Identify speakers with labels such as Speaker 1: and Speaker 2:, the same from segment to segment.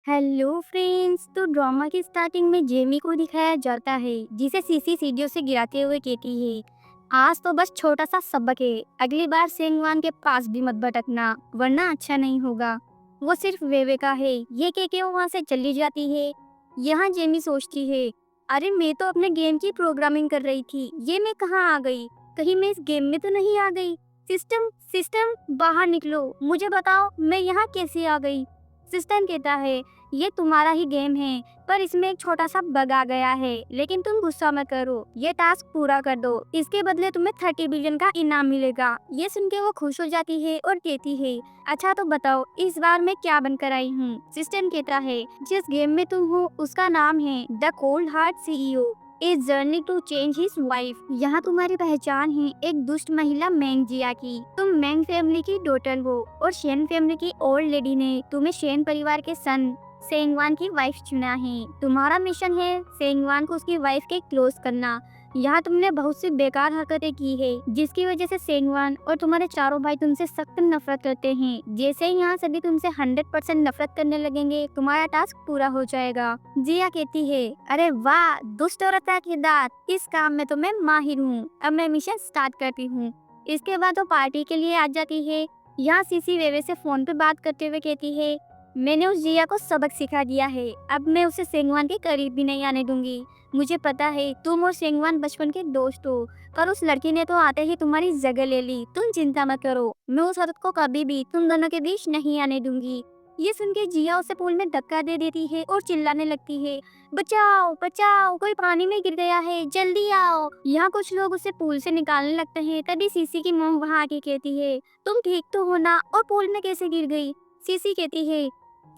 Speaker 1: Hello friends. तो drama की starting में जेमी को दिखाया जाता है जिसे सीसी सीढ़ियों से गिराते हुए कहती है, आज तो बस छोटा सा सबक है, अगली बार सेंगवान के पास भी मत भटकना वरना अच्छा नहीं होगा। वो सिर्फ वेवे का है, ये कह के वो वहाँ से चली जाती है। यहाँ जेमी सोचती है, अरे मैं तो अपने गेम की प्रोग्रामिंग कर रही थी, ये मैं कहाँ आ गई? कहीं मैं इस गेम में तो नहीं आ गई? सिस्टम सिस्टम बाहर निकलो, मुझे बताओ मैं यहाँ कैसे आ गई? सिस्टम कहता है, ये तुम्हारा ही गेम है, पर इसमें एक छोटा सा बग आ गया है, लेकिन तुम गुस्सा मत करो, ये टास्क पूरा कर दो, इसके बदले तुम्हें 30 बिलियन का इनाम मिलेगा। ये सुन के वो खुश हो जाती है और कहती है, अच्छा तो बताओ इस बार मैं क्या बनकर आई हूँ? सिस्टम कहता है, जिस गेम में तुम हो उसका नाम है the cold heart CEO, a journey to change his wife. यहाँ तुम्हारी पहचान है एक दुष्ट महिला मैंग जिया की। तुम मैंग फैमिली की डॉटर हो और शेन फैमिली की ओल्ड लेडी ने तुम्हें शेन परिवार के सन सेंगवान की वाइफ चुना है। तुम्हारा मिशन है सेंगवान को उसकी वाइफ के क्लोज करना। यहाँ तुमने बहुत सी बेकार हरकतें की है जिसकी वजह से सेंगवान और तुम्हारे चारों भाई तुमसे सख्त नफरत करते हैं। जैसे ही यहाँ सभी तुमसे 100% नफरत करने लगेंगे, तुम्हारा टास्क पूरा हो जाएगा। जिया कहती है, अरे वाह दुष्ट औरत का किरदार, इस काम में तो मैं माहिर हूँ, अब मैं मिशन स्टार्ट करती हूँ। इसके बाद वो पार्टी के लिए आ जाती है। यहाँ सीसी वेवे से फोन पे बात करते हुए कहती है, मैंने उस जिया को सबक सिखा दिया है, अब मैं उसे सेंगवान के करीब भी नहीं आने दूंगी। मुझे पता है तुम और सेंगवान बचपन के दोस्त हो, पर उस लड़की ने तो आते ही तुम्हारी जगह ले ली। तुम चिंता मत करो, मैं उस औरत को कभी भी तुम दोनों के बीच नहीं आने दूंगी। ये सुन के जिया उसे पूल में धक्का दे देती है और चिल्लाने लगती है, बचाओ बचाओ, कोई पानी में गिर गया है, जल्दी आओ। यहाँ कुछ लोग उसे पूल से निकालने लगते हैं। तभी सीसी की मॉम वहाँ आके कहती है, तुम ठीक तो हो ना, और पूल में कैसे गिर गई? सीसी कहती है,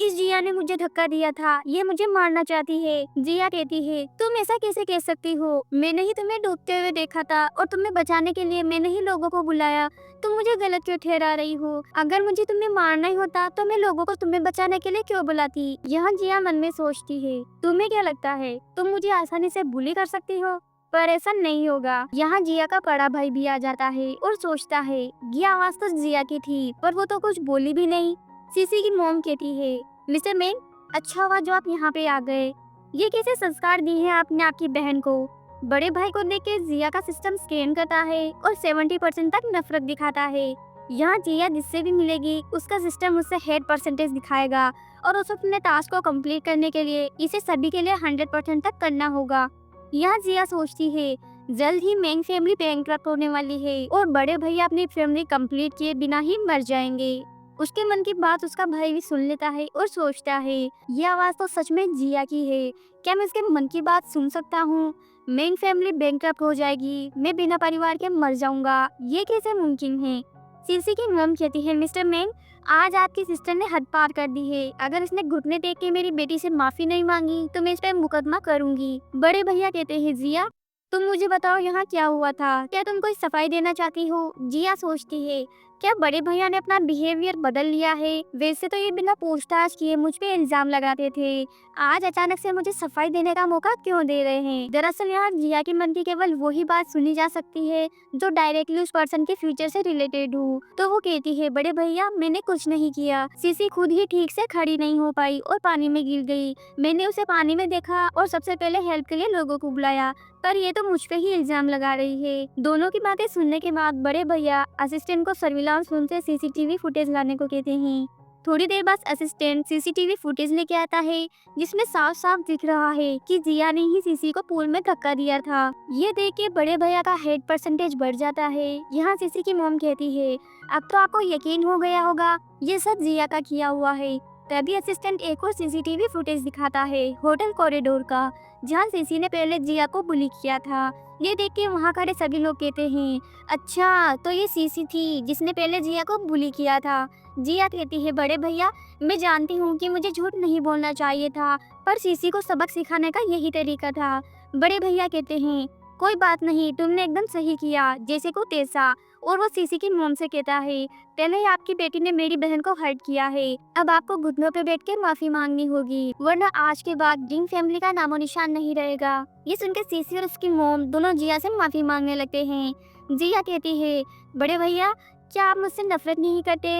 Speaker 1: इस जिया ने मुझे धक्का दिया था, ये मुझे मारना चाहती है। जिया कहती है, तुम ऐसा कैसे कह सकती हो? मैंने ही तुम्हें डूबते हुए देखा था और तुम्हें बचाने के लिए मैंने ही लोगों को बुलाया। तुम मुझे गलत क्यों ठहरा रही हो? अगर मुझे तुम्हें मारना ही होता तो मैं लोगों को तुम्हें बचाने के लिए क्यों बुलाती? यहाँ जिया मन में सोचती है, तुम्हें क्या लगता है तुम मुझे आसानी से बुली कर सकती हो? पर ऐसा नहीं होगा। यहाँ जिया का बड़ा भाई भी आ जाता है और सोचता है, ये आवाज तो जिया की थी, पर वो तो कुछ बोली भी नहीं। सीसी की मॉम कहती है, मिस्टर मेंग, अच्छा हुआ जो आप यहाँ पे आ गए। ये कैसे संस्कार दिए हैं आपने आपकी बहन को? बड़े भाई को देख के जिया का सिस्टम स्कैन करता है और 70% तक नफरत दिखाता है। यहाँ जिया जिससे भी मिलेगी उसका सिस्टम उससे हेड परसेंटेज दिखाएगा और उसे अपने टास्क को कंप्लीट करने के लिए इसे सभी के लिए 100% तक करना होगा। यहाँ जिया सोचती है, जल्द ही मेंग फैमिली बैंकरप्ट होने वाली है और बड़े भैया अपनी फैमिली कंप्लीट किए बिना ही मर जाएंगे। उसके मन की बात उसका भाई भी सुन लेता है और सोचता है, ये आवाज तो सच में जिया की है। क्या मैं इसके मन की बात सुन सकता हूँ? मेंग फैमिली बैंकरप्ट हो जाएगी, मैं बिना परिवार के मर जाऊंगा, ये कैसे मुमकिन है? सीसी की मम कहती है, मिस्टर मेंग, आज आपकी सिस्टर ने हद पार कर दी है। अगर इसने घुटने टेक के मेरी बेटी से माफी नहीं मांगी तो मैं इस पर मुकदमा करूंगी। बड़े भैया कहते हैं, जिया तुम मुझे बताओ यहाँ क्या हुआ था? क्या तुम कोई सफाई देना चाहती हो? जिया सोचती है, क्या बड़े भैया ने अपना बिहेवियर बदल लिया है? वैसे तो ये बिना पूछताछ किए मुझ पे इल्जाम लगाते थे, आज अचानक से मुझे सफाई देने का मौका क्यों दे रहे हैं? दरअसल यहाँ जिया के मन की केवल वही बात सुनी जा सकती है जो डायरेक्टली उस पर्सन के फ्यूचर से रिलेटेड हो। तो वो कहती है, बड़े भैया मैंने कुछ नहीं किया, सीसी खुद ही ठीक से खड़ी नहीं हो पाई और पानी में गिर गई। मैंने उसे पानी में देखा और सबसे पहले हेल्प के लिए लोगों को बुलाया, पर ये तो मुझ पे ही इल्जाम लगा रही है। दोनों की बातें सुनने के बाद बड़े भैया असिस्टेंट को सर्विलांस रूम से सीसीटीवी फुटेज लाने को कहते हैं। थोड़ी देर बाद असिस्टेंट सीसीटीवी फुटेज लेके आता है जिसमें साफ साफ दिख रहा है कि जिया ने ही सीसी को पूल में धक्का दिया था। ये देख के बड़े भैया का हेड परसेंटेज बढ़ जाता है। यहाँ सीसी की मॉम कहती है, अब तो आपको यकीन हो गया होगा ये सब जिया का किया हुआ है। तभी असिस्टेंट एक और सीसीटीवी फुटेज दिखाता है होटल कॉरिडोर का, जहाँ सीसी ने पहले जिया को बुली किया था। ये देख के वहाँ खड़े सभी लोग कहते हैं, अच्छा तो ये सीसी थी जिसने पहले जिया को बुली किया था। जिया कहती है, बड़े भैया मैं जानती हूँ कि मुझे झूठ नहीं बोलना चाहिए था, पर सीसी को सबक सिखाने का यही तरीका था। बड़े भैया कहते हैं, कोई बात नहीं, तुमने एकदम सही किया, जैसे को तैसा। और वो सीसी की मॉम से कहता है, पहले ही आपकी बेटी ने मेरी बहन को हर्ट किया है, अब आपको घुटनों पे बैठ के माफी मांगनी होगी, वरना आज के बाद जिंग फैमिली का नामो निशान नहीं रहेगा। ये सुनकर सीसी और उसकी मॉम दोनों जिया से माफी मांगने लगते हैं। जिया कहती है, बड़े भैया क्या आप मुझसे नफरत नहीं करते?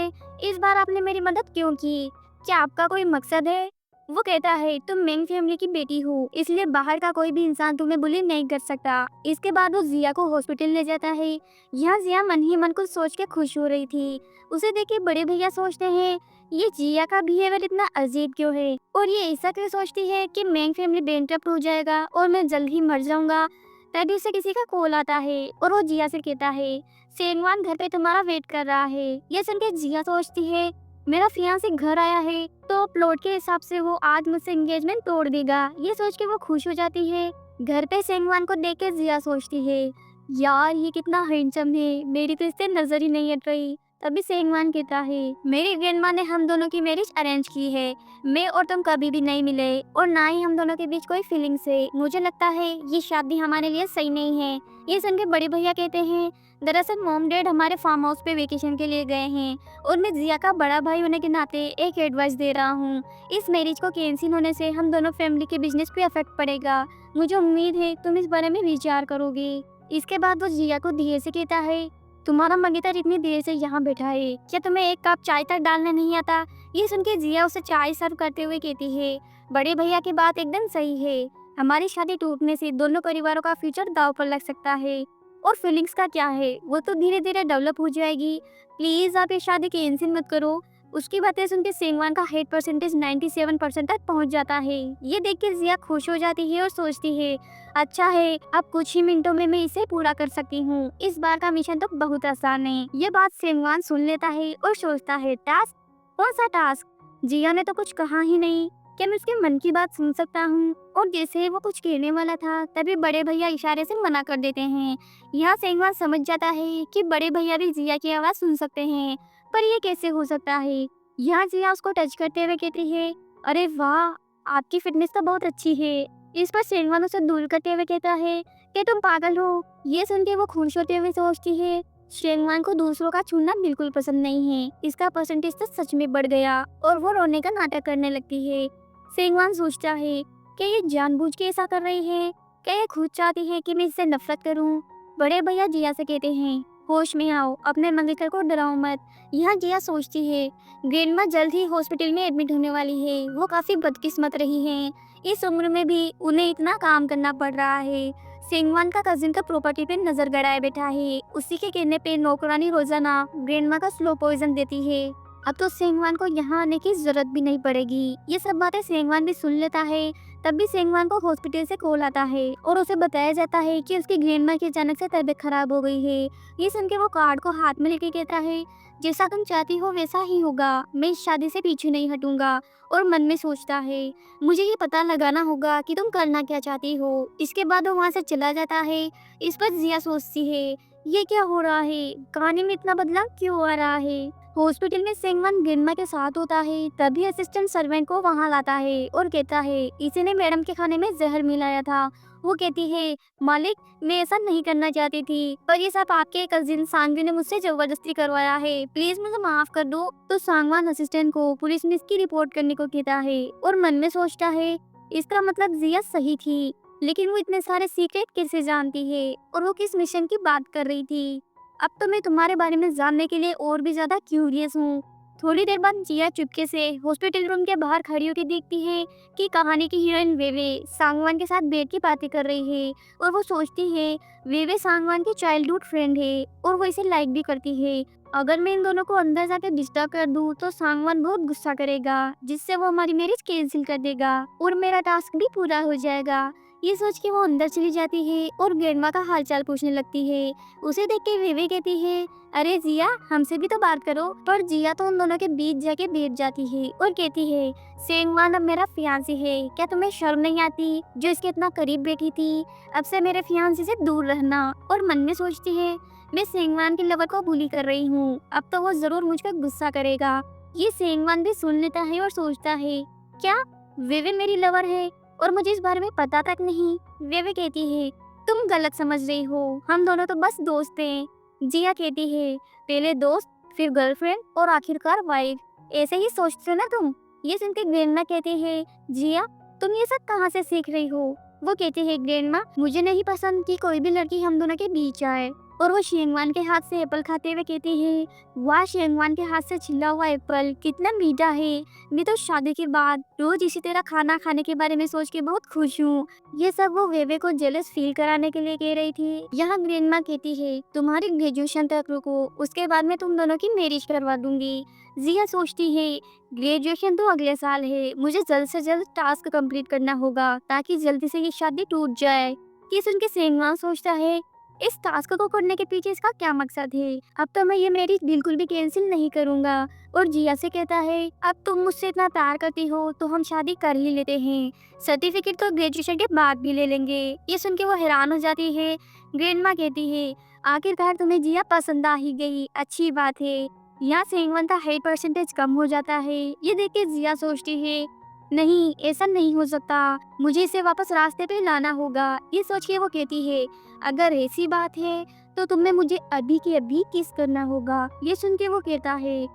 Speaker 1: इस बार आपने मेरी मदद क्यों की? क्या आपका कोई मकसद है? वो कहता है तुम मेंग फैमिली की बेटी हो, इसलिए बाहर का कोई भी इंसान तुम्हें बुली नहीं कर सकता। इसके बाद वो जिया को हॉस्पिटल ले जाता है। यहाँ जिया मन ही मन कुछ सोच के खुश हो रही थी। उसे देख के बड़े भैया सोचते हैं ये जिया का बिहेवियर इतना अजीब क्यों है, और ये ऐसा क्यों सोचती है कि मेंग फैमिली बैंकरप्ट हो जाएगा और मैं जल्द ही मर जाऊंगा। तभी उसे किसी का कॉल आता है और वो जिया से कहता है सेंगवान घर पे तुम्हारा वेट कर रहा है। ये सुन के जिया सोचती है मेरा फियांसे घर आया है तो प्लॉट के हिसाब से वो आज मुझसे एंगेजमेंट तोड़ देगा। ये सोच के वो खुश हो जाती है। घर पे सेंगवान को देख के जिया सोचती है यार ये कितना हैंडसम है, मेरी तो इससे नजर ही नहीं हट रही। तभी सेंगवान कहता है मेरी ग्रैंडमा ने हम दोनों की मैरिज अरेंज की है, मैं और तुम कभी भी नहीं मिले और ना ही हम दोनों के बीच कोई फीलिंग्स है। मुझे लगता है ये शादी हमारे लिए सही नहीं है। ये सुन के बड़े भैया कहते हैं दरअसल मॉम डैड हमारे फार्म हाउस पे वेकेशन के लिए गए हैं और मैं जिया का बड़ा भाई होने के नाते एक एडवाइस दे रहा हूँ। इस मैरिज को कैंसिल होने से हम दोनों फैमिली के बिजनेस पे अफेक्ट पड़ेगा। मुझे उम्मीद है तुम इस बारे में विचार करोगे। इसके बाद वो जिया को धीरे से कहता है तुम्हारा मंगेतर इतनी देर से यहाँ बैठा है, क्या तुम्हें एक कप चाय तक डालने नहीं आता। ये सुन के जिया उसे चाय सर्व करते हुए कहती है बड़े भैया की बात एकदम सही है, हमारी शादी टूटने से दोनों परिवारों का फ्यूचर दांव पर लग सकता है। और फीलिंग्स का क्या है, वो तो धीरे धीरे डेवलप हो जाएगी। प्लीज आप ये शादी कैंसिल मत करो। उसकी बातें सुन के सेंगवान का हेट परसेंटेज 97% तक पहुंच जाता है। ये देख के जिया खुश हो जाती है और सोचती है अच्छा है अब कुछ ही मिनटों में मैं इसे पूरा कर सकती हूँ। इस बार का मिशन तो बहुत आसान है। ये बात सेंगवान सुन लेता है और सोचता है टास्क, कौन सा टास्क, जिया ने तो कुछ कहा ही नहीं, क्या मैं उसके मन की बात सुन सकता हूँ। और जैसे वो कुछ कहने वाला था तभी बड़े भैया इशारे से मना कर देते हैं। यहाँ सेंगवान समझ जाता है कि बड़े भैया भी जिया की आवाज सुन सकते हैं, पर ये कैसे हो सकता है। यहाँ जिया उसको टच करते हुए कहती है अरे वाह आपकी फिटनेस तो बहुत अच्छी है। इस पर सेंगवान उसे दूर करते हुए कहता है कि तुम पागल हो। ये सुन के वो खुश होते हुए सोचती है सेंगवान को दूसरों का छूना बिल्कुल पसंद नहीं है। इसका परसेंटेज तो सच में बढ़ गया और वो रोने का नाटक करने लगती है। सेंगवान सोचता है कि ये जानबूझ के ऐसा कर रही है, क्या ये खुद चाहती है कि मैं इससे नफरत करूं। बड़े भैया जिया से कहते हैं होश में आओ, अपने मंगेतर को डराओ मत। यहाँ जिया सोचती है ग्रैंडमा जल्द ही हॉस्पिटल में एडमिट होने वाली है, वो काफी बदकिस्मत रही हैं, इस उम्र में भी उन्हें इतना काम करना पड़ रहा है। सेंगवान का कजिन का प्रॉपर्टी पे नजर गड़ाए बैठा है, उसी के कहने पे नौकरानी रोजाना ग्रैंडमा का स्लो पॉइजन देती है। अब तो सेंगवान को यहाँ आने की जरूरत भी नहीं पड़ेगी। ये सब बातें सेंगवान भी सुन लेता है। तब भी सेंगवान को हॉस्पिटल से कॉल आता है और उसे बताया जाता है कि उसकी ग्रैंडमा की अचानक से तबीयत खराब हो गई है। ये सुन के वो कार्ड को हाथ में लेके कहता है जैसा तुम चाहती हो वैसा ही होगा, मैं इस शादी से पीछे नहीं हटूंगा। और मन में सोचता है मुझे ये पता लगाना होगा कि तुम करना क्या चाहती हो। इसके बाद वो वहाँ से चला जाता है। इस पर जिया सोचती है ये क्या हो रहा है, कहानी में इतना बदलाव क्यों आ रहा है। हॉस्पिटल में सेंगवान ग्रैंडमा के साथ होता है, तभी असिस्टेंट सर्वेंट को वहाँ लाता है और कहता है इसी ने मैडम के खाने में जहर मिलाया था। वो कहती है मालिक मैं ऐसा नहीं करना चाहती थी, पर ये सब आपके कजिन सांगवी ने मुझसे जबरदस्ती करवाया है, प्लीज मुझे माफ कर दो। तो सांगवान असिस्टेंट को पुलिस में इसकी रिपोर्ट करने को कहता है और मन में सोचता है इसका मतलब जिया सही थी, लेकिन वो इतने सारे सीक्रेट कैसे जानती है और वो किस मिशन की बात कर रही थी। अब तो मैं तुम्हारे बारे में जानने के लिए और भी ज्यादा क्यूरियस हूँ। थोड़ी देर बाद जिया चुपके से हॉस्पिटल रूम के बाहर खड़ी होकर देखती है कि कहानी की हीरोइन वेवे सांगवान के साथ बैठ के बातें कर रही है और वो सोचती है वेवे सांगवान की चाइल्डहुड फ्रेंड है और वो इसे लाइक भी करती है। अगर मैं इन दोनों को अंदर जाकर डिस्टर्ब कर दूं तो सांगवान बहुत गुस्सा करेगा, जिससे वो हमारी मैरिज कैंसिल कर देगा और मेरा टास्क भी पूरा हो जाएगा। ये सोच के वो अंदर चली जाती है और ग्रैंडमा का हालचाल पूछने लगती है। उसे देख के वेवे कहती है अरे जिया हमसे भी तो बात करो। पर जिया तो उन दोनों के बीच जाके बैठ जाती है और कहती है सेंगवान अब मेरा फियांसी है, क्या तुम्हें शर्म नहीं आती जो इसके इतना करीब बैठी थी, अब से मेरे फियांसी से दूर रहना। और मन में सोचती है मैं सेंगवान के लवर को बुली कर रही हूँ, अब तो वो जरूर मुझ पर गुस्सा करेगा। ये सेंगवान भी सुन लेता है और सोचता है क्या वेवे मेरी लवर है और मुझे इस बारे में पता तक नहीं। वेवे कहती है तुम गलत समझ रही हो, हम दोनों तो बस दोस्त हैं। जिया कहती है पहले दोस्त फिर गर्लफ्रेंड और आखिरकार वाइफ, ऐसे ही सोचते हो ना तुम। ये सुनकर ग्रैंडमा कहती है जिया तुम ये सब कहाँ से सीख रही हो। वो कहती है ग्रैंडमा मुझे नहीं पसंद कि कोई भी लड़की हम दोनों के बीच आए, और वो शेंगवान के हाथ से एप्पल खाते हुए कहती है, वाह शेंगवान के हाथ से छिला हुआ एप्पल कितना मीठा है। मैं तो शादी के बाद रोज इसी तरह खाना खाने के बारे में सोच के बहुत खुश हूँ। ये सब वो वेवे को जेलस फील कराने के लिए कह रही थी। यहाँ ग्रैंडमा कहती है, तुम्हारी ग्रेजुएशन तक रुको, उसके बाद मैं तुम दोनों की मैरिज करवा दूंगी। जिया सोचती है, ग्रेजुएशन तो अगले साल है, मुझे जल्द से जल्द टास्क कंप्लीट करना होगा ताकि जल्दी से ये शादी टूट जाए। ये सुन के सेंगवान सोचता है, इस टास्क को करने के पीछे इसका क्या मकसद है। अब तो मैं ये मैरिज बिल्कुल भी कैंसिल नहीं करूंगा। और जिया से कहता है, अब तुम मुझसे इतना प्यार करती हो तो हम शादी कर ही लेते हैं, सर्टिफिकेट तो ग्रेजुएशन के बाद भी ले लेंगे। ये सुन के वो हैरान हो जाती है। ग्रैंडमा कहती है, आखिरकार तुम्हें जिया पसंद आ ही गई, अच्छी बात है। यहाँ सेंगवन का हाइट परसेंटेज कम हो जाता है। ये देख के जिया सोचती है, नहीं ऐसा नहीं हो सकता, मुझे इसे वापस रास्ते पे लाना होगा। ये सोच के वो कहती है, अगर ऐसी बात है तो तुम्हें मुझे अभी के अभी किस करना होगा। ये सुन के वो कहता है,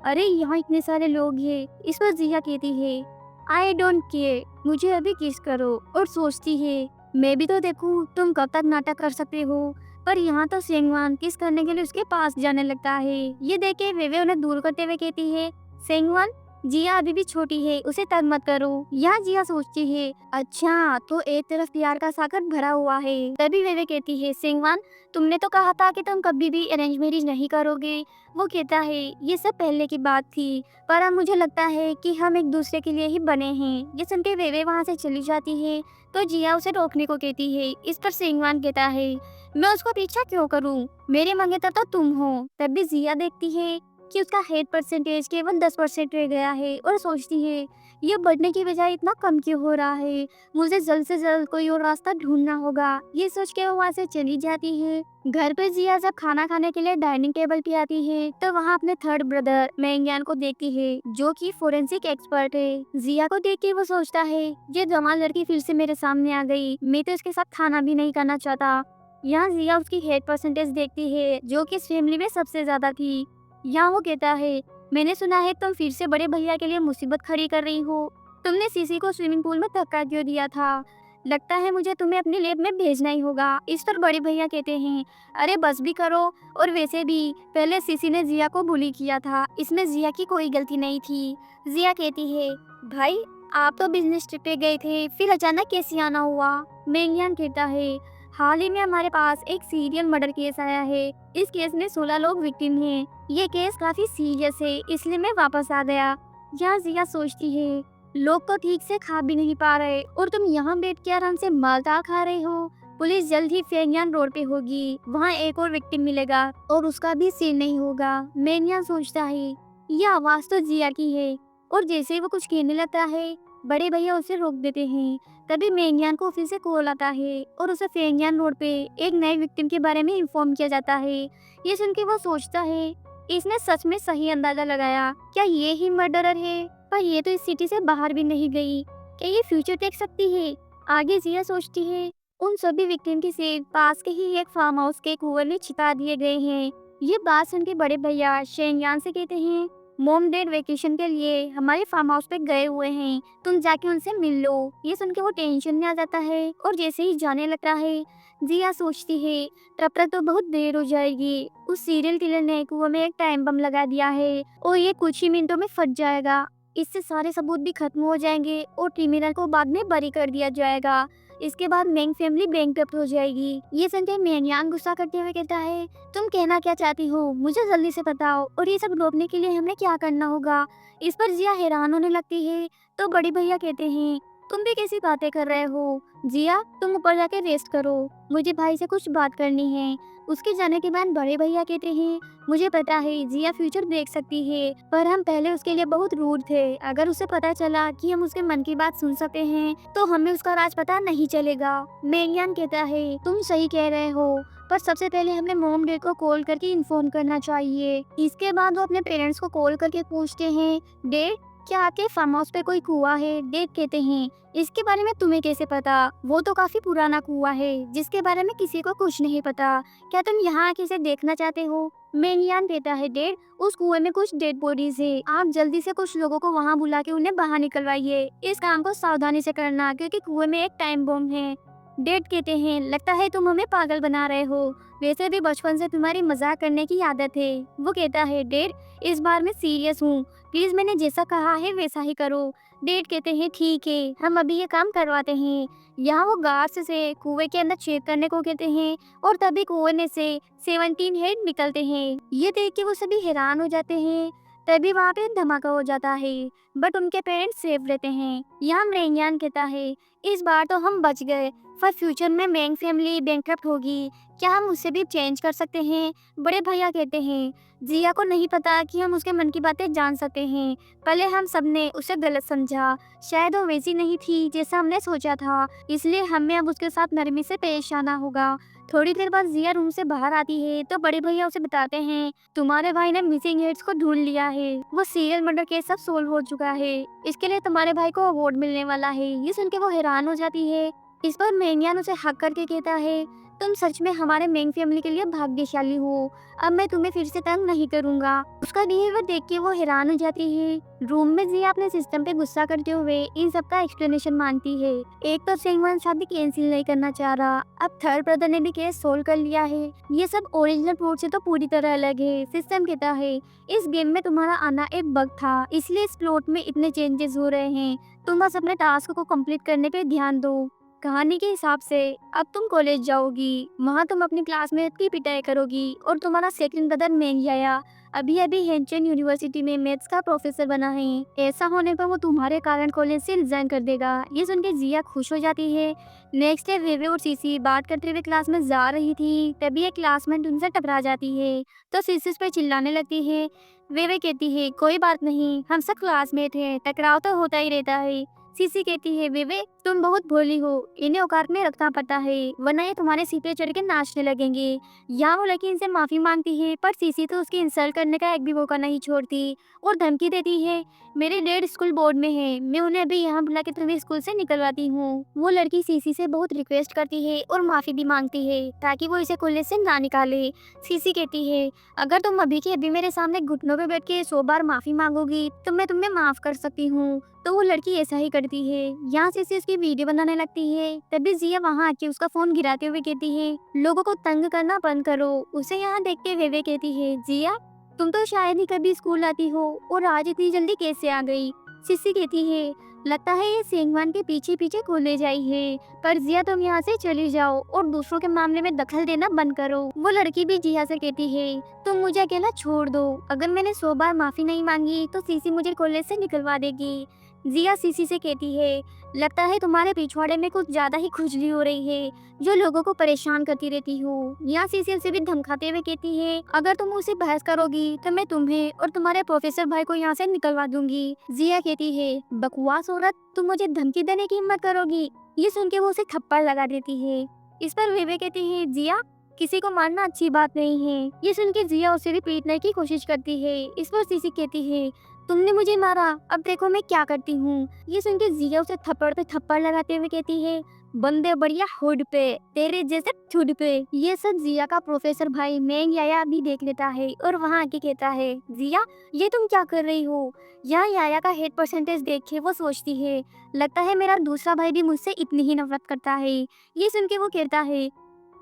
Speaker 1: अरे यहाँ इतने सारे लोग हैं। इस पर जिया कहती है, आई डोंट केयर, मुझे अभी किस करो। और सोचती है, मैं भी तो देखूं तुम कब तक नाटक कर सकते हो। पर यहाँ तो सेंगवान किस करने के लिए उसके पास जाने लगता है। ये देख के वेवे उन्हें दूर करते हुए कहती है, सेंगवान जिया अभी भी छोटी है, उसे तंग मत करो। यहाँ जिया सोचती है, अच्छा तो एक तरफ प्यार का सागर भरा हुआ है। तभी वेवे कहती है, सेंगवान तुमने तो कहा था कि तुम कभी भी अरेंज मैरिज नहीं करोगे। वो कहता है, ये सब पहले की बात थी, पर अब मुझे लगता है कि हम एक दूसरे के लिए ही बने हैं। ये सुन के वेवे वहाँ से चली जाती है तो जिया उसे रोकने को कहती है। इस पर सेंगवान कहता है, मैं उसको पीछा क्यों करूँ, मेरे मंगेतर तो तुम हो। तभी जिया देखती है कि उसका हेड परसेंटेज केवल 10% रह गया है और सोचती है, ये बढ़ने की बजाय इतना कम क्यों हो रहा है, मुझे जल्द से जल्द कोई और रास्ता ढूंढना होगा। ये सोच के वो वहाँ से चली जाती है। घर पे जिया जब खाना खाने के लिए डाइनिंग टेबल पे आती है तो वहाँ अपने थर्ड ब्रदर मेंग्यान को देखती है, जो कि फोरेंसिक एक्सपर्ट है। जिया को देख के वो सोचता है, ये जवान लड़की फिर से मेरे सामने आ गई, मैं तो इसके साथ खाना भी नहीं करना चाहता। यहाँ जिया उसकी हेड परसेंटेज देखती है, जो कि इस फैमिली में सबसे ज्यादा थी। यहाँ वो कहता है, मैंने सुना है तुम फिर से बड़े भैया के लिए मुसीबत खड़ी कर रही हो। तुमने सीसी को स्विमिंग पूल में धक्का क्यों दिया था, लगता है मुझे तुम्हें अपनी लैब में भेजना ही होगा। इस पर बड़े भैया कहते हैं, अरे बस भी करो, और वैसे भी पहले सीसी ने जिया को बुली किया था, इसमें जिया की कोई गलती नहीं थी। जिया कहती है, भाई आप तो बिजनेस ट्रिप पे गए थे, फिर अचानक कैसे आना हुआ। मेंग्यान कहता है, हाल ही में हमारे पास एक सीरियल मर्डर केस आया है, इस केस में 16 लोग विक्टिम हैं। ये केस काफी सीरियस है, इसलिए मैं वापस आ गया। यहाँ जिया सोचती है, लोग तो ठीक से खा भी नहीं पा रहे और तुम यहाँ बैठ के आराम से मालदाल खा रहे हो। पुलिस जल्द ही फेंगयान रोड पे होगी, वहाँ एक और विक्टिम मिलेगा और उसका भी सीन नहीं होगा। मेंग्यान सोचता है, ये आवाज तो जिया की है। और जैसे ही वो कुछ कहने लगता है, बड़े भैया उसे रोक देते हैं। तभी मेंग्यान को फिर से कॉल आता है और उसे फेंगयान रोड पे एक नए विक्टिम के बारे में इन्फॉर्म किया जाता है। ये सुन के वो सोचता है, इसने सच में सही अंदाजा लगाया, क्या ये ही मर्डरर है। पर ये तो इस सिटी से बाहर भी नहीं गई, क्या ये फ्यूचर देख सकती है। आगे जिया सोचती है, उन सभी विक्टिम के सिर पास के ही एक फार्म हाउस के कुएं में छिपा दिए गए हैं। ये बात सुन के बड़े भैया शेंगयान से कहते हैं, मॉम डैड वेकेशन के लिए हमारे फार्म हाउस पे गए हुए हैं, तुम जाके उनसे मिल लो। ये सुन के वो टेंशन में आ जाता है और जैसे ही जाने लगता है, जिया सोचती है, तब तक तो बहुत देर हो जाएगी, उस सीरियल किलर ने कुएं में एक टाइम बम लगा दिया है और ये कुछ ही मिनटों में फट जाएगा। इससे सारे सबूत भी खत्म हो जाएंगे और क्रिमिनल को बाद में बरी कर दिया जाएगा। इसके बाद मेंग फैमिली बैंकरप्ट हो जाएगी। ये सुनकर मेंग्यान गुस्सा करते हुए कहता है, तुम कहना क्या चाहती हो, मुझे जल्दी से बताओ, और ये सब रोकने के लिए हमें क्या करना होगा। इस पर जिया हैरान होने लगती है तो बड़ी भैया कहते हैं, तुम भी कैसी बातें कर रहे हो जिया, तुम ऊपर जाके रेस्ट करो, मुझे भाई से कुछ बात करनी है। उसके जाने के बाद बड़े भैया कहते हैं, मुझे पता है जिया फ्यूचर देख सकती है, पर हम पहले उसके लिए बहुत रूड थे। अगर उसे पता चला कि हम उसके मन की बात सुन सकते हैं तो हमें उसका राज पता नहीं चलेगा। मेंग्यान कहता है, तुम सही कह रहे हो, पर सबसे पहले हमें मॉम डैड को कॉल करके इन्फॉर्म करना चाहिए। इसके बाद वो अपने पेरेंट्स को कॉल करके पूछते हैं, डैड क्या आपके फार्म हाउस पे कोई कुआं है। डैड कहते हैं, इसके बारे में तुम्हें कैसे पता, वो तो काफी पुराना कुआं है जिसके बारे में किसी को कुछ नहीं पता, क्या तुम यहाँ आके इसे देखना चाहते हो। मेंग्यान कहता है, डैड उस कुएं में कुछ डेड बॉडीज है, आप जल्दी से कुछ लोगों को वहाँ बुला के उन्हें बाहर निकलवाइए। इस काम को सावधानी से करना क्योंकि कुएं में एक टाइम बम है। डेड कहते हैं, लगता है तुम हमें पागल बना रहे हो, वैसे भी बचपन से तुम्हारी मजाक करने की आदत है। वो कहता है, डेड इस बार मैं सीरियस हूँ, प्लीज मैंने जैसा कहा है वैसा ही करो। डेड कहते हैं, ठीक है, हम अभी ये काम करवाते हैं। यहाँ वो गार्ड्स से कुएं के अंदर चेक करने को कहते हैं और तभी कुएं में से 17 हेड निकलते हैं। ये देख के वो सभी हैरान हो जाते हैं। तभी वहाँ पे धमाका हो जाता है, बट उनके पेरेंट्स सेफ रहते हैं। यहाँ रेंगान कहता है, इस बार तो हम बच गए, पर फ्यूचर में मैंग फैमिली बैंकरप्ट होगी, क्या हम उसे भी चेंज कर सकते हैं? बड़े भैया कहते हैं, जिया को नहीं पता कि हम उसके मन की बातें जान सकते हैं। पहले हम सबने उसे गलत समझा, शायद वो वैसी नहीं थी जैसा हमने सोचा था, इसलिए हमें अब उसके साथ नरमी से पेश आना होगा। थोड़ी देर बाद जिया रूम से बाहर आती है तो बड़े भैया उसे बताते हैं, तुम्हारे भाई ने मिसिंग हेड्स को ढूंढ लिया है, वो सीरियल मर्डर केस सब सोल्व हो चुका है, इसके लिए तुम्हारे भाई को अवार्ड मिलने वाला है। ये सुन के वो हैरान हो जाती है। इस पर मेंग्यान उसे हक करके कहता है, तुम सच में हमारे मेंग फैमिली के लिए भाग्यशाली हो, अब मैं तुम्हें फिर से तंग नहीं करूंगा। उसका बिहेवियर देख के वो हैरान हो जाती है। रूम में जिया अपने सिस्टम पे गुस्सा करते हुए इन सब का एक्सप्लेनेशन मांगती है। एक तो सेंगवान शादी कैंसिल नहीं करना चाह रहा, अब थर्ड ब्रदर ने भी केस सोल्व कर लिया है, ये सब ओरिजिनल प्लॉट से तो पूरी तरह अलग है। सिस्टम कहता है, इस गेम में तुम्हारा आना एक बग था, इसलिए इस प्लॉट में इतने चेंजेस हो रहे हैं, तुम बस अपने टास्क को कंप्लीट करने पे ध्यान दो। कहानी के हिसाब से अब तुम कॉलेज जाओगी, वहाँ तुम अपनी क्लासमेट की पिटाई करोगी और तुम्हारा सेकंड ब्रदर मेंगयाया अभी अभी हेंचन यूनिवर्सिटी में मैथ्स का प्रोफेसर बना है, ऐसा होने पर वो तुम्हारे कारण कॉलेज से रिजाइन कर देगा। ये सुन के जिया खुश हो जाती है। नेक्स्ट डे वेवे और सीसी बात करते हुए क्लास में जा रही थी, तभी एक क्लासमेट उनसे टकरा जाती है तो सीसी उस पर चिल्लाने लगती है। वेवे कहती है, कोई बात नहीं, हम सब क्लासमेट हैं, टकराव तो होता ही रहता है। सीसी कहती है, वेवे तुम बहुत भोली हो, इन्हें औकात में रखना पड़ता है, वरना ये तुम्हारे सिर पे चढ़ के नाचने लगेंगे। यहाँ वो लड़की इनसे माफी मांगती है, पर सीसी तो उसकी इंसल्ट करने का एक भी मौका नहीं छोड़ती और धमकी देती है, मेरे डैड स्कूल बोर्ड में है, मैं उन्हें अभी यहाँ बुला के तुम्हें स्कूल से निकलवाती हूँ। वो लड़की सीसी से बहुत रिक्वेस्ट करती है और माफी भी मांगती है ताकि वो इसे कॉलेज से ना निकाले। सीसी कहती है, अगर तुम अभी के अभी मेरे सामने घुटनों पे बैठ के 100 बार माफी मांगोगी तो मैं तुम्हें माफ कर सकती हूँ। तो वो लड़की ऐसा ही करती है। यहाँ से उसकी वीडियो बनाने लगती है, तभी जिया वहाँ आके उसका फोन गिराते हुए कहती है, लोगों को तंग करना बंद करो। उसे यहाँ देख के वेवे कहती है, जिया तुम तो शायद ही कभी स्कूल आती हो और आज इतनी जल्दी कैसे आ गई। सिसी कहती है, लगता है ये सेंगवान के पीछे पीछे कॉलेज आई है, पर जिया तुम यहाँ से चली जाओ और दूसरों के मामले में दखल देना बंद करो। वो लड़की भी जिया से कहती है, तुम मुझे अकेला छोड़ दो, अगर मैंने 100 बार माफी नहीं मांगी तो सीसी मुझे कॉलेज से निकलवा देगी। जिया सीसी से कहती है, लगता है तुम्हारे पिछवाड़े में कुछ ज्यादा ही खुजली हो रही है, जो लोगों को परेशान करती रहती हो। यहाँ सीसी उसे भी धमकाते हुए कहती है, अगर तुम मुझसे बहस करोगी तो मैं तुम्हें और तुम्हारे प्रोफेसर भाई को यहाँ से निकलवा दूंगी। जिया कहती है, बकवास औरत, तुम मुझे धमकी देने की हिम्मत करोगी। ये सुन के वो उसे थप्पड़ लगा देती है। इस पर वेवे कहती है, जिया किसी को मारना अच्छी बात नहीं है। ये सुन के जिया उसे भी पीटने की कोशिश करती है। इस पर सीसी कहती है, तुमने मुझे मारा, अब देखो मैं क्या करती हूँ। ये सुन के जिया उसे थप्पड़ पे थप्पड़ लगाते हुए कहती है, बंदे बढ़िया हुड पे, तेरे जैसे ठुड पे। ये सब जिया का प्रोफेसर भाई मेंगयाया भी देख लेता है और वहाँ आके कहता है, जिया ये तुम क्या कर रही हो। यहाँ याया का हेड परसेंटेज देख के वो सोचती है, लगता है मेरा दूसरा भाई भी मुझसे इतनी ही नफरत करता है। ये सुन के वो कहता है,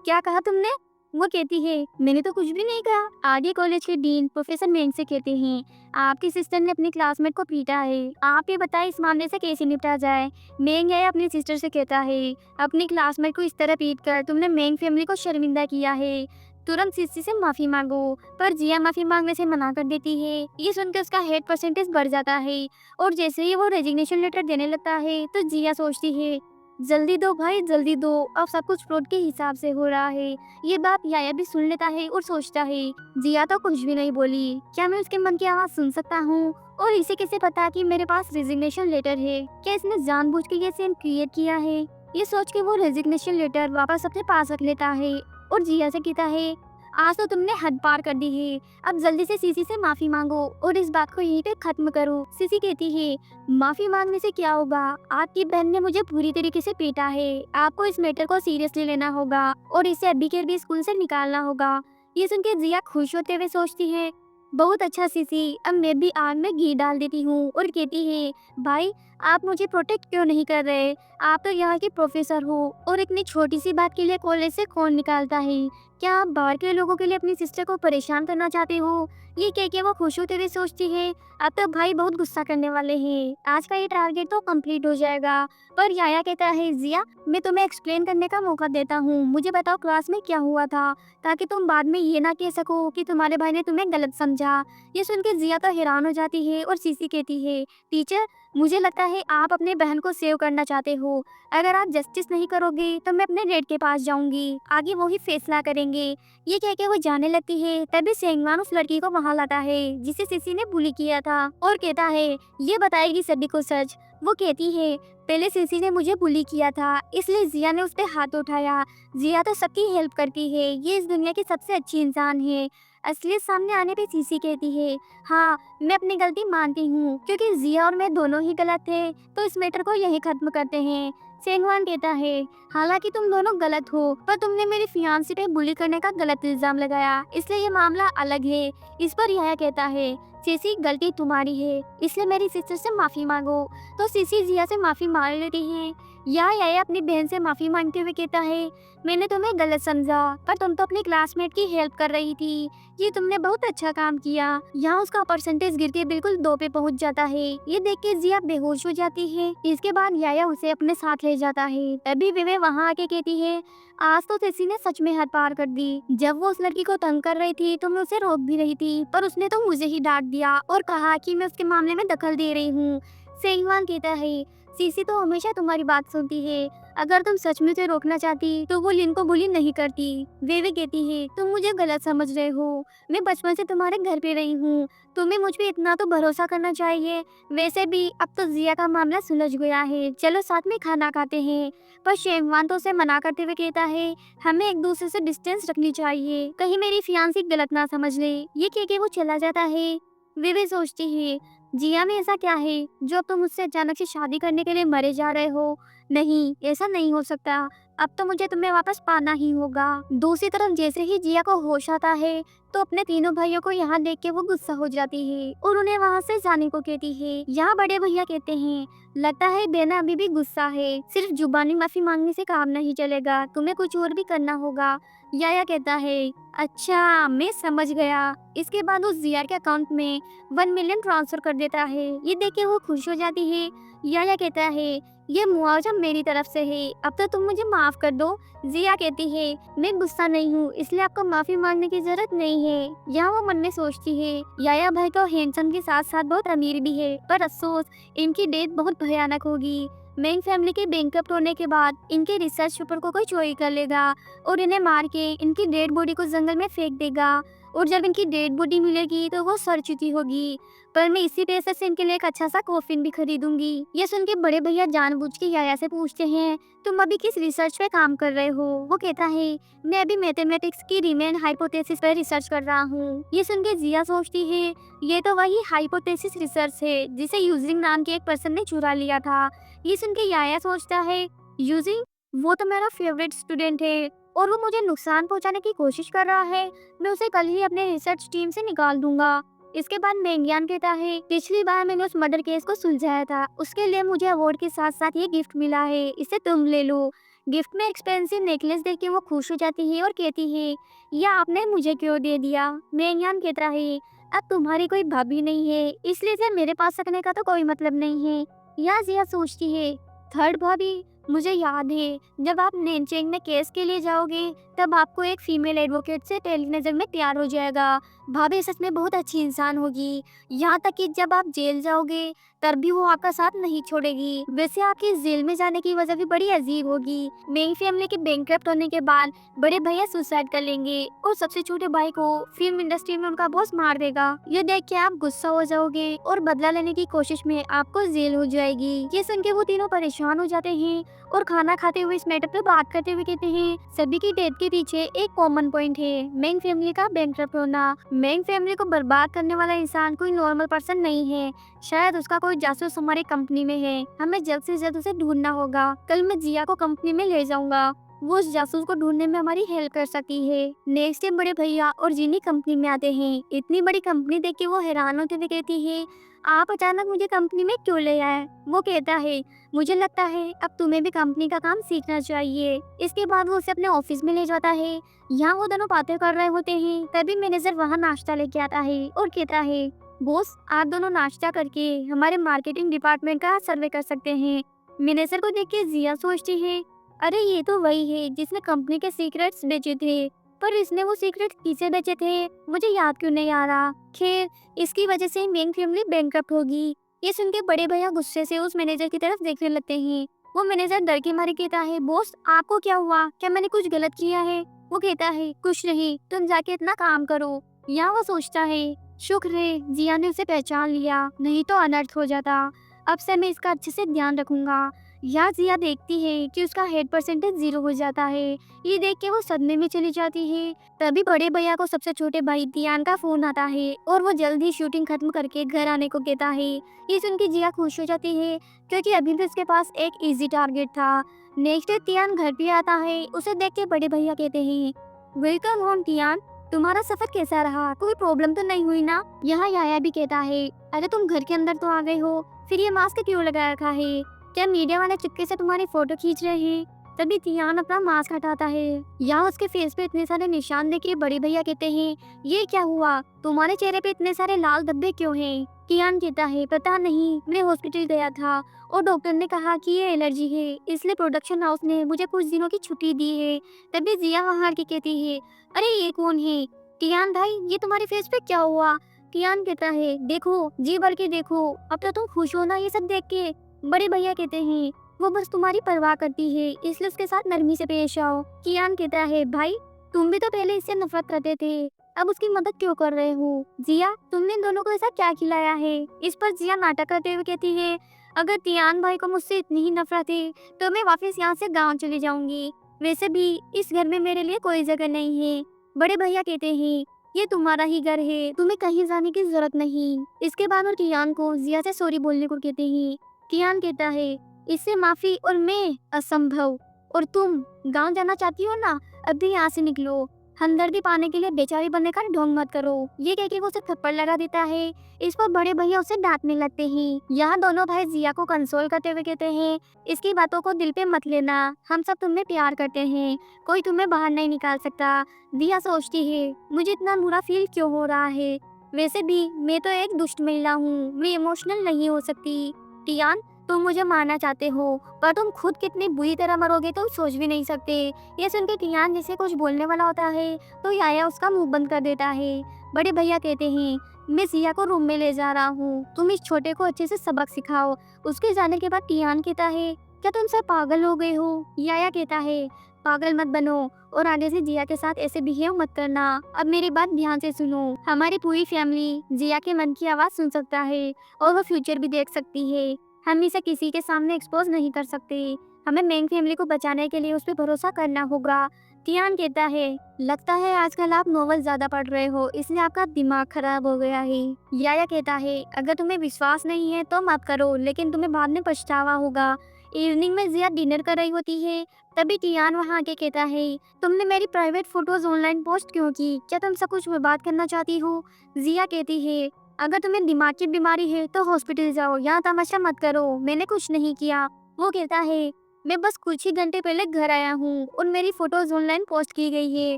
Speaker 1: क्या कहा तुमने। वो कहती है, मैंने तो कुछ भी नहीं कहा। आगे कॉलेज के डीन प्रोफेसर मेंग से कहते हैं, आपकी सिस्टर ने अपनी क्लासमेट को पीटा है, आप ये बताएं इस मामले से कैसे निपटा जाए। मेंग है अपनी सिस्टर से कहता है, अपनी क्लासमेट को इस तरह पीट कर तुमने मेंग फैमिली को शर्मिंदा किया है, तुरंत सिस्सी से माफी मांगो। पर जिया माफी मांगने से मना कर देती है। ये सुनकर उसका हेड परसेंटेज बढ़ जाता है और जैसे ही वो रेजिग्नेशन लेटर देने लगता है तो जिया सोचती है, जल्दी दो भाई जल्दी दो, अब सब कुछ फ्रॉड के हिसाब से हो रहा है। ये बात याया भी सुन लेता है और सोचता है, जिया तो कुछ भी नहीं बोली, क्या मैं उसके मन की आवाज सुन सकता हूँ, और इसे कैसे पता कि मेरे पास रेजिग्नेशन लेटर है, क्या इसने जानबूझ के ये सीन क्रिएट किया है। ये सोच के वो रेजिग्नेशन लेटर वापस अपने पास रख लेता है और जिया से कहता है, आज तो तुमने हद पार कर दी है, अब जल्दी से सीसी से माफी मांगो और इस बात को यहीं पे खत्म करो। सीसी कहती है, माफी मांगने से क्या होगा, आपकी बहन ने मुझे पूरी तरीके से पीटा है, आपको इस मैटर को सीरियसली लेना होगा और इसे अभी के अभी स्कूल से निकालना होगा। ये सुन के जिया खुश होते हुए सोचती है, बहुत अच्छा सीसी, अब मैं भी आग में घी डाल देती हूँ और कहती है, भाई आप मुझे प्रोटेक्ट क्यों नहीं कर रहे? आप तो यहाँ के प्रोफेसर हो और इतनी छोटी सी बात के लिए कॉलेज से कौन निकालता है? क्या आप बाहर के लोगों के लिए अपनी सिस्टर को परेशान करना चाहते हो? ये कह के वो खुश होते हुए सोचती है, अब तो भाई बहुत गुस्सा करने वाले हैं, आज का ये टारगेट तो कंप्लीट हो जाएगा। पर याया कहता है, जिया मैं तुम्हें एक्सप्लेन करने का मौका देता हूँ, मुझे बताओ क्लास में क्या हुआ था, ताकि तुम बाद में ये ना कह सको कि तुम्हारे भाई ने तुम्हें गलत समझा। ये सुन के जिया तो हैरान हो जाती है और सीसी कहती है, टीचर मुझे लगता है आप अपने बहन को सेव करना चाहते हो। अगर आप जस्टिस नहीं करोगे तो मैं अपने डैड के पास जाऊंगी, आगे वो ही फैसला करेंगे। ये कह के वो जाने लगती है, तभी सेंगवान उस लड़की को वहां लाता है जिसे सीसी ने बुली किया था और कहता है, ये बताएगी सभी को सच। वो कहती है, पहले सीसी ने मुझे बुली किया था इसलिए जिया ने उस पर हाथ उठाया। जिया तो सबकी हेल्प करती है, ये इस दुनिया की सबसे अच्छी इंसान है। असलियत सामने आने पे सीसी कहती है, हाँ मैं अपनी गलती मानती हूँ, क्योंकि जिया और मैं दोनों ही गलत थे, तो इस मैटर को यही खत्म करते हैं। सेंगवान कहता है, हालांकि तुम दोनों गलत हो, पर तुमने मेरी फियांसी पे बुली करने का गलत इल्जाम लगाया, इसलिए ये मामला अलग है। इस पर यह कहता है, सीसी गलती तुम्हारी है, इसलिए मेरी सिस्टर से माफी मांगो। तो सीसी जिया से माफी मांग लेती है। या अपनी बहन से माफी मांगते हुए कहता है, मैंने तुम्हें गलत समझा, पर तुम तो अपनी क्लासमेट की हेल्प कर रही थी, ये तुमने बहुत अच्छा काम किया। यहाँ उसका परसेंटेज गिर के बिल्कुल 2 पे पहुँच जाता है। ये देख के जिया बेहोश हो जाती है। इसके बाद याया उसे अपने साथ ले जाता है। तभी विवे वहाँ आके कहती है, आज तो तेसी ने सच में हद पार कर दी। जब वो उस लड़की को तंग कर रही थी तो मैं उसे रोक भी रही थी, पर उसने तो मुझे ही डांट दिया और कहा कि मैं उसके मामले में दखल दे रही हूँ। सेंगवान कहता है, सीसी तो हमेशा तुम्हारी बात सुनती है, अगर तुम सच में उसे रोकना चाहती तो वो लिन को बुली नहीं करती। वेवे कहती है, तुम मुझे गलत समझ रहे हो, मैं बचपन से तुम्हारे घर पे रही हूँ, तुम्हें मुझ पे इतना तो भरोसा करना चाहिए। वैसे भी अब तो जिया का मामला सुलझ गया है, चलो साथ में खाना खाते हैं। पर शेंगवान तो उसे मना करते हुए कहता है, हमें एक दूसरे से डिस्टेंस रखनी चाहिए, कहीं मेरी फियांसी गलत ना समझ ले। ये कह के वो चला जाता है। विवे सोचती है, जिया में ऐसा क्या है जो अब तुम मुझसे अचानक से शादी करने के लिए मरे जा रहे हो? नहीं, ऐसा नहीं हो सकता, अब तो मुझे तुम्हें वापस पाना ही होगा। दूसरी तरफ जैसे ही जिया को होश आता है तो अपने तीनों भाइयों को यहाँ देख के वो गुस्सा हो जाती है और उन्हें वहाँ से जाने को कहती है। यहाँ बड़े भैया कहते हैं, लगता है बेना अभी भी गुस्सा है, सिर्फ जुबानी माफी मांगने से काम नहीं चलेगा, तुम्हें कुछ और भी करना होगा। याया कहता है, अच्छा मैं समझ गया। इसके बाद उस जिया के अकाउंट में 1 मिलियन ट्रांसफर कर देता है। ये देख के वो खुश हो जाती है। याया कहता है, ये मुआवजा मेरी तरफ से है, अब तो तुम मुझे माफ कर दो। जिया कहती है, मैं गुस्सा नहीं हूँ, इसलिए आपको माफी मांगने की जरूरत नहीं है। यहाँ वो मन में सोचती है, याया भाई तो हैंडसम के साथ साथ बहुत अमीर भी है, पर अफसोस इनकी डेथ बहुत भयानक होगी। मेंग फैमिली के बैंकरप्ट होने के बाद इनके रिसर्च पेपर को कोई चोरी कर लेगा और इन्हें मार के इनकी डेड बॉडी को जंगल में फेंक देगा, और जब इनकी डेड बॉडी मिलेगी तो वो सड़ चुकी होगी। पर मैं इसी पैसे से इनके लिए एक अच्छा सा कॉफिन भी खरीदूंगी। ये सुन के बड़े भैया जानबूझ के याया से पूछते हैं, तुम अभी किस रिसर्च पे काम कर रहे हो? वो कहता है, मैं अभी मैथमेटिक्स की रीमेन हाइपोथेसिस पर रिसर्च कर रहा हूँ। ये सुन के जिया सोचती है, ये तो वही हाइपोथेसिस रिसर्च है जिसे यूजिंग नाम के एक पर्सन ने चुरा लिया था। ये सुन के याया सोचता है, यूजिंग, वो तो मेरा फेवरेट स्टूडेंट है और वो मुझे नुकसान पहुंचाने की कोशिश कर रहा है, मैं उसे कल ही अपने रिसर्च टीम से निकाल दूंगा। इसके बाद मेंग्यान कहता है, पिछली बार मैंने उस मर्डर केस को सुलझाया था, उसके लिए मुझे अवार्ड के साथ साथ ये गिफ्ट मिला है, इसे तुम ले लो। गिफ्ट में एक्सपेंसिव नेकलेस देख के वो खुश हो जाती है और कहती है, यह आपने मुझे क्यों दे दिया? मेंग्यान कहता है, अब तुम्हारी कोई भाभी नहीं है, इसलिए इसे मेरे पास रखने का तो कोई मतलब नहीं है। या जिया सोचती है, थर्ड भाभी, मुझे याद है जब आप नेनचेंग में केस के लिए जाओगे तब आपको एक फीमेल एडवोकेट से पहली नजर में प्यार हो जाएगा। भाभी सच में बहुत अच्छी इंसान होगी, यहाँ तक कि जब आप जेल जाओगे तब भी वो आपका साथ नहीं छोड़ेगी। वैसे आपकी जेल में जाने की वजह भी बड़ी अजीब होगी। मेरी फैमिली के बैंकरप्ट होने के बाद बड़े भैया सुसाइड कर लेंगे और सबसे छोटे भाई को फिल्म इंडस्ट्री में उनका बॉस मार देगा। ये देख के आप गुस्सा हो जाओगे और बदला लेने की कोशिश में आपको जेल हो जाएगी। ये सुन के वो तीनों परेशान हो जाते हैं और खाना खाते हुए इस मैटर पे बात करते हुए कहते हैं, सभी की डेथ के पीछे एक कॉमन पॉइंट है, मेंग फैमिली का बैंकरप्ट होना। मेंग फैमिली को बर्बाद करने वाला इंसान कोई नॉर्मल पर्सन नहीं है, शायद उसका कोई जासूस हमारी कंपनी में है, हमें जल्द से जल्द उसे ढूंढना होगा। कल मैं जिया को कंपनी में ले जाऊंगा। वो उस जासूस को ढूंढने में हमारी हेल्प कर सकती है। नेक्स्ट डे बड़े भैया और जीनी कंपनी में आते हैं। इतनी बड़ी कंपनी देख के वो हैरान होते हुए कहती है, आप अचानक मुझे कंपनी में क्यों ले आए? वो कहता है, मुझे लगता है अब तुम्हें भी कंपनी का काम सीखना चाहिए। इसके बाद वो उसे अपने ऑफिस में ले जाता है। यहाँ वो दोनों बातें कर रहे होते हैं, तभी मैनेजर वहाँ नाश्ता लेके आता है और कहता है, बॉस आप दोनों नाश्ता करके हमारे मार्केटिंग डिपार्टमेंट का सर्वे कर सकते हैं। मैनेजर को देख के जिया सोचती है, अरे ये तो वही है जिसने कंपनी के सीक्रेट्स बेचे थे, पर इसने वो सीक्रेट्स किसे बेचे थे मुझे याद क्यों नहीं आ रहा। खैर इसकी वजह से मेन फैमिली बैंकरप्ट होगी। ये सुन के बड़े भैया गुस्से से उस मैनेजर की तरफ देखने लगते हैं। वो मैनेजर डर के मारे कहता है, बॉस आपको क्या हुआ? क्या मैंने कुछ गलत किया है? वो कहता है, कुछ नहीं, तुम जाके इतना काम करो। यहाँ वो सोचता है, शुक्र है जिया ने उसे पहचान लिया, नहीं तो अनर्थ हो जाता। अब से मैं इसका अच्छे से ध्यान रखूंगा। यहाँ जिया देखती है कि उसका हेड परसेंटेज 0 हो जाता है। ये देख के वो सदमे में चली जाती है। तभी बड़े भैया को सबसे छोटे भाई तियान का फोन आता है और वो जल्दी शूटिंग खत्म करके घर आने को कहता है। ये सुन के जिया खुश हो जाती है क्योंकि अभी भी उसके पास एक इजी टारगेट था। नेक्स्ट डे तियान घर पे आता है। उसे देख के बड़े भैया कहते हैं, वेलकम होम तियान, तुम्हारा सफर कैसा रहा? कोई प्रॉब्लम तो नहीं हुई ना? यहाँ याया भी कहता है, अरे तुम घर के अंदर तो आ गए हो, फिर ये मास्क क्यों लगा रखा है? क्या मीडिया वाले चुपके से तुम्हारी फोटो खींच रहे हैं? तभी तियान अपना मास्क हटाता है। यहाँ उसके फेस पे इतने सारे निशान देख के बड़े भैया कहते हैं, ये क्या हुआ? तुम्हारे चेहरे पे इतने सारे लाल धब्बे क्यों हैं? तियान कहता है, पता नहीं, मैं हॉस्पिटल गया था और डॉक्टर ने कहा कि ये एलर्जी है, इसलिए प्रोडक्शन हाउस ने मुझे कुछ दिनों की छुट्टी दी है। तभी जिया वहाँ की कहती है, अरे ये कौन है? तियान भाई ये तुम्हारे फेस पे क्या हुआ? तियान कहता है, देखो जी भर के देखो, अब तो तुम खुश हो ना ये सब देख के? बड़े भैया कहते हैं, वो बस तुम्हारी परवाह करती है, इसलिए उसके साथ नरमी से पेश आओ। कियान कहता है, भाई तुम भी तो पहले इससे नफरत करते थे, अब उसकी मदद क्यों कर रहे हो? जिया तुमने इन दोनों को ऐसा क्या खिलाया है? इस पर जिया नाटक करते हुए कहती है, अगर तियान भाई को मुझसे इतनी ही नफरत है तो मैं वापस यहाँ से गाँव चली जाऊंगी। वैसे भी इस घर में मेरे लिए कोई जगह नहीं है। बड़े भैया कहते हैं, ये तुम्हारा ही घर है, तुम्हें कहीं जाने की जरूरत नहीं। इसके बाद वो कियान को जिया से सॉरी बोलने को कहते हैं। कियान कहता है, इससे माफी और मैं असंभव, और तुम गांव जाना चाहती हो ना, अभी यहाँ से निकलो। हमदर्दी पाने के लिए बेचारी बनने का ढोंग मत करो। ये कह के वो उसे थप्पड़ लगा देता है। इस पर बड़े भैया उसे डांटने लगते हैं। यहाँ दोनों भाई जिया को कंसोल करते हुए कहते हैं, इसकी बातों को दिल पे मत लेना, हम सब तुम्हें प्यार करते हैं, कोई तुम्हें बाहर नहीं निकाल सकता। जिया सोचती है, मुझे इतना बुरा फील क्यों हो रहा है? वैसे भी मैं तो एक दुष्ट महिला हूँ, मैं इमोशनल नहीं हो सकती। टियान तुम मुझे मारना चाहते हो, पर तुम खुद कितनी बुरी तरह मरोगे तो सोच भी नहीं सकते। ये सुन के टियान जैसे कुछ बोलने वाला होता है तो याया उसका मुंह बंद कर देता है। बड़े भैया कहते हैं, मैं जिया को रूम में ले जा रहा हूँ, तुम इस छोटे को अच्छे से सबक सिखाओ। उसके जाने के बाद टियान कहता है, क्या तुम सब पागल हो गए हो? याया कहता है, पागल मत बनो और आगे से जिया के साथ ऐसे बिहेव मत करना। अब मेरी बात ध्यान से सुनो, हमारी पूरी फैमिली जिया के मन की आवाज सुन सकता है और वो फ्यूचर भी देख सकती है। हम इसे किसी के सामने एक्सपोज नहीं कर सकते। हमें मेन फैमिली को बचाने के लिए उस पर भरोसा करना होगा। तियान कहता है, लगता है आजकल आप नॉवल ज्यादा पढ़ रहे हो, इसलिए आपका दिमाग खराब हो गया है। याया कहता है, अगर तुम्हें विश्वास नहीं है तो मत करो, लेकिन तुम्हें बाद में पछतावा होगा। इवनिंग में जिया डिनर कर रही होती है। तभी टियान वहाँ आके कहता है, तुमने मेरी प्राइवेट फोटोज ऑनलाइन पोस्ट क्यों की? क्या तुम सब कुछ बर्बाद करना चाहती हो? जिया कहती है, अगर तुम्हें दिमाग की बीमारी है तो हॉस्पिटल जाओ, यहाँ तमाशा मत करो, मैंने कुछ नहीं किया। वो कहता है, मैं बस कुछ ही घंटे पहले घर आया हूँ और मेरी फोटोज ऑनलाइन पोस्ट की गई है,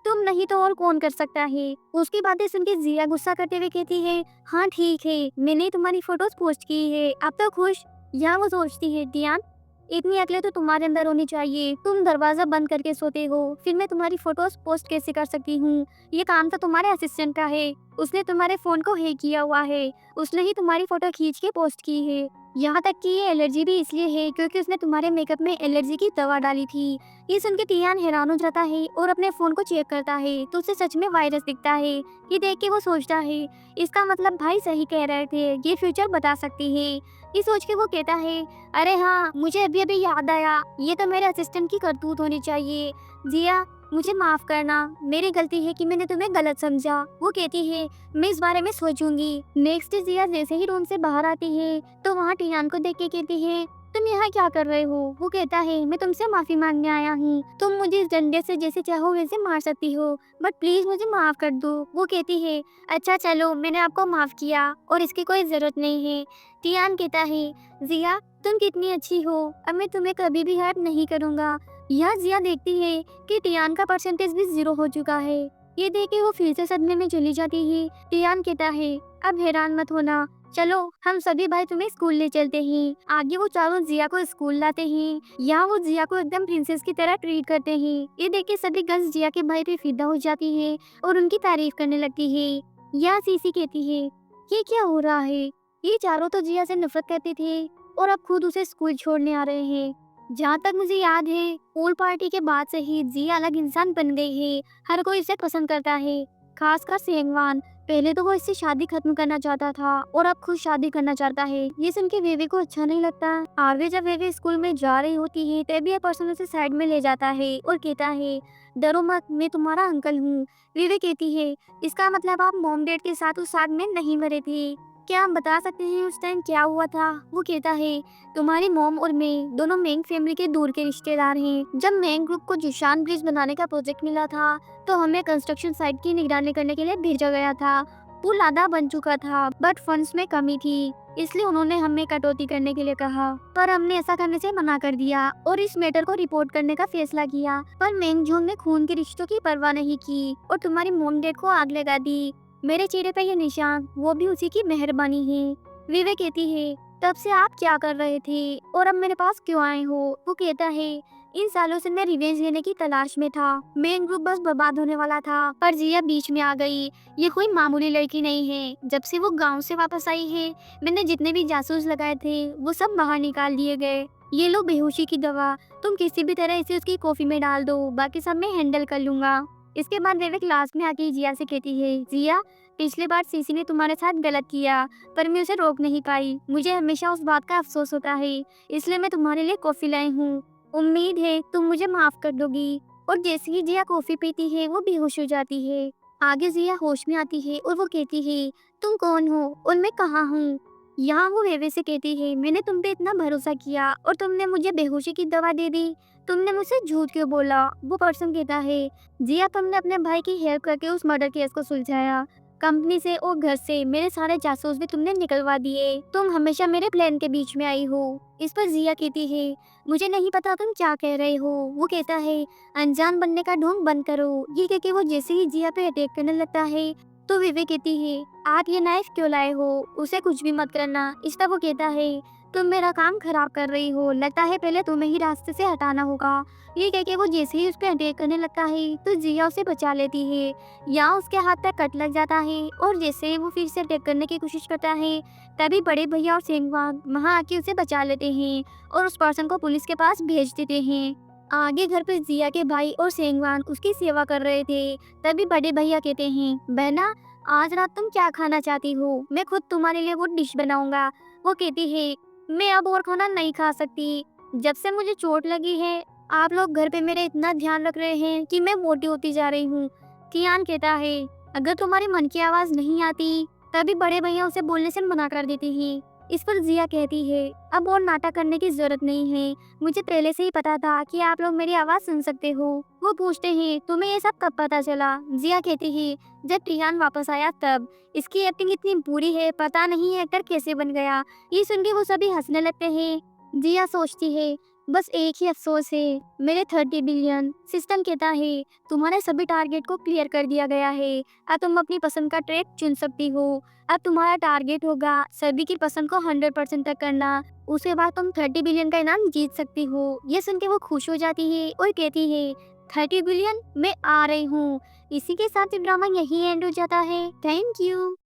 Speaker 1: तुम नहीं तो और कौन कर सकता है? उसकी बातें सुन के जिया गुस्सा करते हुए कहती है, हाँ ठीक है, मैंने तुम्हारी फोटोज पोस्ट की है, अब तो खुश। यहाँ वो सोचती है, टियान इतनी अकल तो तुम्हारे अंदर होनी चाहिए, तुम दरवाजा बंद करके सोते हो, फिर मैं तुम्हारी फोटोज पोस्ट कैसे कर सकती हूँ? ये काम तो तुम्हारे असिस्टेंट का है, उसने तुम्हारे फोन को हैक किया हुआ है, उसने ही तुम्हारी फोटो खींच के पोस्ट की है। यहाँ तक कि ये एलर्जी भी इसलिए है क्योंकि उसने तुम्हारे मेकअप में एलर्जी की दवा डाली थी। ये सुन के टियान हैरान हो जाता है और अपने फोन को चेक करता है तो उसे सच में वायरस दिखता है। ये देख के वो सोचता है, इसका मतलब भाई सही कह रहे थे, ये फ्यूचर बता सकती है। ये सोच के वो कहता है, अरे हाँ मुझे अभी अभी याद आया, ये तो मेरे असिस्टेंट की करतूत होनी चाहिए। जिया मुझे माफ करना, मेरी गलती है कि मैंने तुम्हें गलत समझा। वो कहती है, मैं इस बारे में सोचूंगी। नेक्स्ट जिया जैसे ही रूम से बाहर आती है तो वहाँ टियान को देख के कहती है, तुम यहाँ क्या कर रहे हो? वो कहता है, मैं तुमसे माफी मांगने आया हूँ। तुम मुझे इस डंडे से जैसे चाहो वैसे मार सकती हो, बट प्लीज मुझे माफ कर दो। वो कहती है, अच्छा चलो, मैंने आपको माफ किया और इसकी कोई जरूरत नहीं है। टियान कहता है, जिया तुम कितनी अच्छी हो, अब मैं तुम्हें कभी भी हर्ट नहीं करूँगा। यह जिया देखती है कि टियान का परसेंटेज भी 0 हो चुका है। ये देख के वो फिर से सदमे में चली जाती है। टियान कहता है, अब हैरान मत होना, चलो हम सभी भाई तुम्हें स्कूल ले चलते हैं। आगे वो चारों जिया को स्कूल लाते हैं। यहाँ वो जिया को एकदम प्रिंसेस की तरह ट्रीट करते हैं। ये देख के सभी गर्ल्स जिया के भाई पे फिदा हो जाती है और उनकी तारीफ करने लगती है। यहाँ सीसी कहती है, ये क्या हो रहा है? ये चारों तो जिया से नफरत करते थे और अब खुद उसे स्कूल छोड़ने आ रहे हैं। जहाँ तक मुझे याद है, पूल पार्टी के बाद से ही जिया अलग इंसान बन गई है। हर कोई इसे पसंद करता है, खासकर सेंगवान। पहले तो वो इससे शादी खत्म करना चाहता था और अब खुद शादी करना चाहता है। ये सुन के वेवे को अच्छा नहीं लगता। आगे जब वेवे स्कूल में जा रही होती है तभी यह पर्सन उसे साइड में ले जाता है और कहता है, डरो मत, मैं तुम्हारा अंकल हूँ। वेवे कहती है, इसका मतलब आप मॉम डैड के साथ उस आग में नहीं मरे थे? क्या आप बता सकते हैं उस टाइम क्या हुआ था? वो कहता है, तुम्हारी मॉम और मैं दोनों मेंग फैमिली के दूर के रिश्तेदार हैं। जब मेंग ग्रुप को जिशान ब्रिज बनाने का प्रोजेक्ट मिला था तो हमें कंस्ट्रक्शन साइट की निगरानी करने के लिए भेजा गया था। पुल आधा बन चुका था बट फंड्स में कमी थी, इसलिए उन्होंने हमें कटौती करने के लिए कहा, पर हमने ऐसा करने से मना कर दिया और इस मैटर को रिपोर्ट करने का फैसला किया। पर मेंगजोंग ने खून के रिश्तों की परवाह नहीं की और तुम्हारी मॉम डैड को आग लगा दी। मेरे चेहरे पे ये निशान वो भी उसी की मेहरबानी है। विवे कहती है, तब से आप क्या कर रहे थे और अब मेरे पास क्यों आए हो? वो कहता है, इन सालों से मैं रिवेंज लेने की तलाश में था। मेन ग्रुप बस बर्बाद होने वाला था, पर जिया बीच में आ गई। ये कोई मामूली लड़की नहीं है। जब से वो गांव से वापस आई है, मैंने जितने भी जासूस लगाए थे वो सब बाहर निकाल दिए गए। ये लो बेहोशी की दवा, तुम किसी भी तरह इसे उसकी कॉफी में डाल दो, बाकी सब मैं हैंडल कर लूंगा। इसके बाद वेवे क्लास में आके जिया से कहती है, जिया पिछली बार सीसी ने तुम्हारे साथ गलत किया, पर मैं उसे रोक नहीं पाई। मुझे हमेशा उस बात का अफसोस होता है, इसलिए मैं तुम्हारे लिए कॉफी लाई हूँ। उम्मीद है तुम मुझे माफ कर दोगी। और जैसे ही जिया कॉफी पीती है वो बेहोश हो जाती है। आगे जिया होश में आती है और वो कहती है, तुम कौन हो और मैं कहाँ हूँ? यहाँ वो वेवे से कहती है, मैंने तुम पे इतना भरोसा किया और तुमने मुझे बेहोशी की दवा दे दी। तुमने मुझसे झूठ क्यों बोला? वो पर्सन कहता है, जिया तुमने अपने भाई की हेल्प करके उस मर्डर केस को सुलझाया। कंपनी से और घर से मेरे सारे जासूस भी तुमने निकलवा दिए। तुम हमेशा मेरे प्लान के बीच में आई हो। इस पर जिया कहती है, मुझे नहीं पता तुम क्या कह रहे हो। वो कहता है, अनजान बनने का ढोंग बंद करो। ये कह के वो जैसे ही जिया पे अटैक करने लगता है तो विवे कहती है, आप ये नाइफ क्यों लाए हो? उसे कुछ भी मत करना। इस पर वो कहता है, तुम मेरा काम खराब कर रही हो, लगता है पहले तुम्हें ही रास्ते से हटाना होगा। ये कह के वो जैसे ही उस पर अटैक करने लगता है तो जिया उसे बचा लेती है। या उसके हाथ तक कट लग जाता है और जैसे ही वो फिर से अटैक करने की कोशिश करता है तभी बड़े भैया और सेंगवान वहाँ आके उसे बचा लेते हैं और उस पर्सन को पुलिस के पास भेज देते हैं। आगे घर पे जिया के भाई और सेंगवान उसकी सेवा कर रहे थे। तभी बड़े भैया कहते हैं, बहना आज रात तुम क्या खाना चाहती हो? मैं खुद तुम्हारे लिए वो डिश बनाऊंगा। वो कहती है, मैं अब और खाना नहीं खा सकती। जब से मुझे चोट लगी है आप लोग घर पे मेरे इतना ध्यान रख रहे हैं कि मैं मोटी होती जा रही हूँ। कियान कहता है, अगर तुम्हारे मन की आवाज नहीं आती तभी बड़े भैया उसे बोलने से मना कर देती है। इस पर जिया कहती है, अब और नाटक करने की जरूरत नहीं है, मुझे पहले से ही पता था कि आप लोग मेरी आवाज सुन सकते हो। वो पूछते हैं, तुम्हें ये सब कब पता चला? जिया कहती है, जब टियान वापस आया तब। इसकी एक्टिंग इतनी बुरी है, पता नहीं एक्टर कैसे बन गया। ये सुन के वो सभी हंसने लगते हैं। जिया सोचती है, बस एक ही अफसोस है, मेरे 30 बिलियन। सिस्टम कहता है, तुम्हारे सभी टारगेट को क्लियर कर दिया गया है, अब तुम अपनी पसंद का ट्रैक चुन सकती हो। अब तुम्हारा टारगेट होगा सभी की पसंद को 100% तक करना, उसके बाद तुम 30 बिलियन का इनाम जीत सकती हो। ये सुन के वो खुश हो जाती है और कहती है, 30 बिलियन मैं आ रही हूँ। इसी के साथ ड्रामा यही एंड हो जाता है। Thank you.